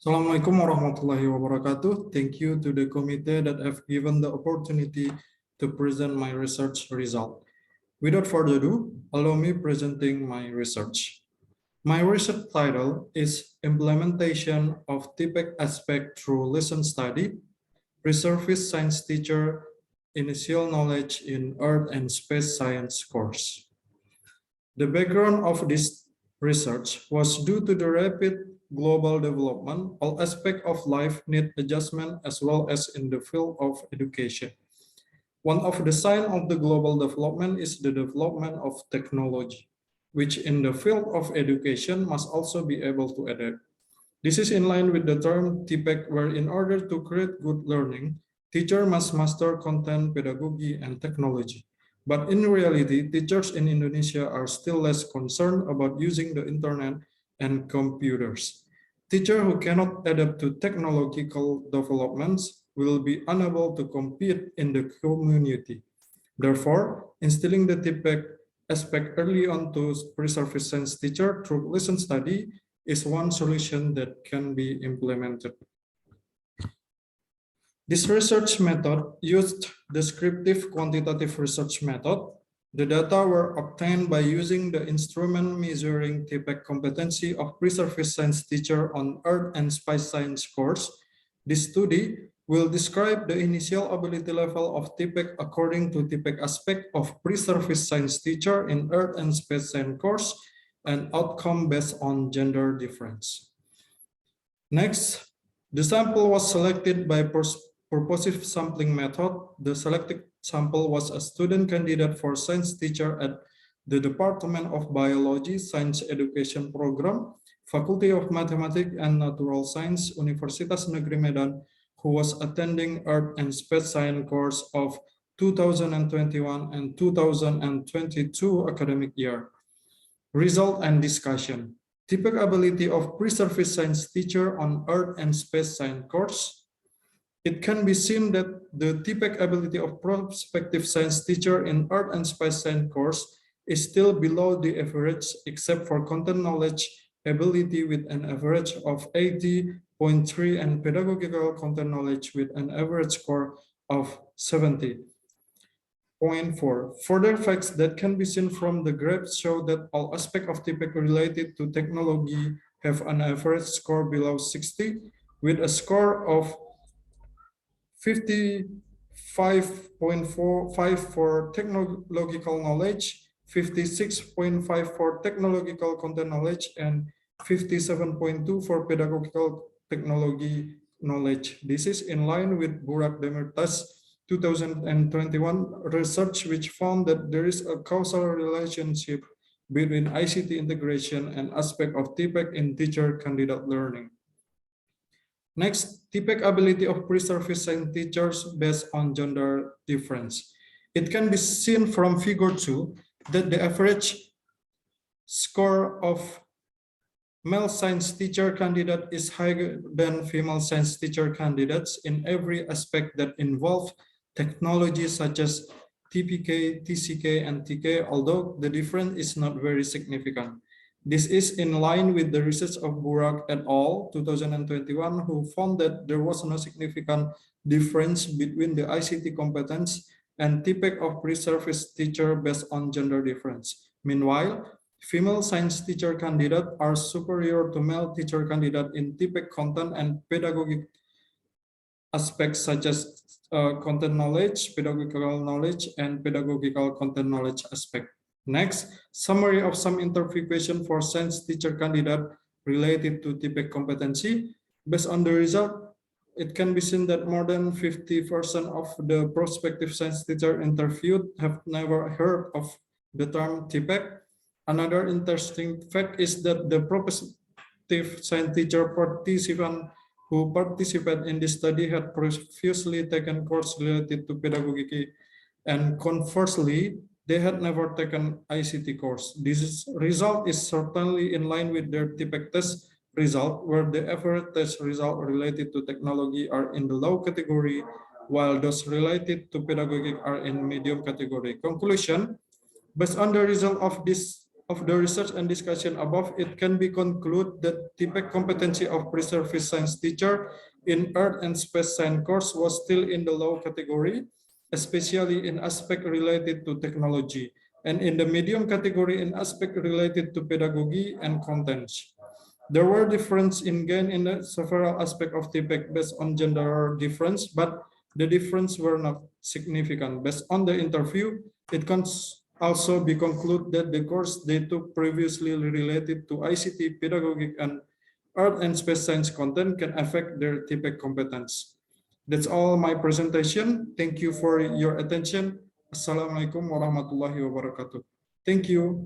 Assalamualaikum warahmatullahi wabarakatuh. Thank you to the committee that have given the opportunity to present my research result. Without further ado, allow me presenting my research. My research title is Implementation of TPEC Aspect Through Lesson Study, Resurface Science Teacher Initial Knowledge in Earth and Space Science course. The background of this research was due to the rapid global development. All aspects of life need adjustment as well as in the field of education. One of the signs of the global development is the development of technology, which in the field of education must also be able to adapt. This is in line with the term TPEC, where in order to create good learning, teacher must master content, pedagogy, and technology. But in reality, teachers in Indonesia are still less concerned about using the internet and computers. Teachers who cannot adapt to technological developments will be unable to compete in the community. Therefore, instilling the TPEC aspect early on to pre-service science teacher through lesson study is one solution that can be implemented. This research method used descriptive quantitative research method. The data were obtained by using the instrument measuring TPEC competency of pre-service science teacher on Earth and Space Science course. This study will describe the initial ability level of TPEC according to TPEC aspect of pre-service science teacher in Earth and Space Science course and outcome based on gender difference. Next, the sample was selected by purposive sampling method. The selected sample was a student candidate for science teacher at the Department of Biology Science Education Program, Faculty of Mathematics and Natural Science, Universitas Negeri Medan, who was attending Earth and Space Science course of 2021 and 2022 academic year. Result and discussion. TPEC ability of pre-service science teacher on Earth and Space Science course. It can be seen that the TPEC ability of prospective science teacher in Earth and Space Science course is still below the average except for content knowledge ability with an average of 80.3 and pedagogical content knowledge with an average score of 70.4. Further facts that can be seen from the graph show that all aspects of TPEC related to technology have an average score below 60 with a score of 55.45 for technological knowledge, 56.5 for technological content knowledge, and 57.2 for pedagogical technology knowledge. This is in line with Burak Demirtas 2021 research, which found that there is a causal relationship between ICT integration and aspect of TPEC in teacher candidate learning. Next, TPEC ability of pre-service science teachers based on gender difference. It can be seen from figure 2 that the average score of male science teacher candidate is higher than female science teacher candidates in every aspect that involve technology such as TPK, TCK, and TK, although the difference is not very significant. This is in line with the research of Burak et al. 2021, who found that there was no significant difference between the ICT competence and TPEC of pre-service teacher based on gender difference. Meanwhile, female science teacher candidates are superior to male teacher candidate in TPEC content and pedagogic aspects such as content knowledge, pedagogical knowledge, and pedagogical content knowledge aspect. Next, summary of some interview question for science teacher candidate related to TPEC competency. Based on the result, it can be seen that more than 50% of the prospective science teacher interviewed have never heard of the term TPEC. Another interesting fact is that the prospective science teacher participant who participate in this study had previously taken course related to pedagogy, and conversely, they had never taken ICT course. This result is certainly in line with their TPEC test result, where the average test result related to technology are in the low category, while those related to pedagogic are in medium category. Conclusion, based on the result of this of the research and discussion above, it can be concluded that TPEC competency of pre-service science teacher in Earth and Space Science course was still in the low category, especially in aspect related to technology, and in the medium category in aspect related to pedagogy and contents. There were difference in gain in several aspects of TPEC based on gender difference, but the difference were not significant. Based on the interview, it can also be concluded that the course they took previously related to ICT, pedagogic, and Earth and Space Science content can affect their TPEC competence. That's all my presentation. Thank you for your attention. Assalamualaikum warahmatullahi wabarakatuh. Thank you.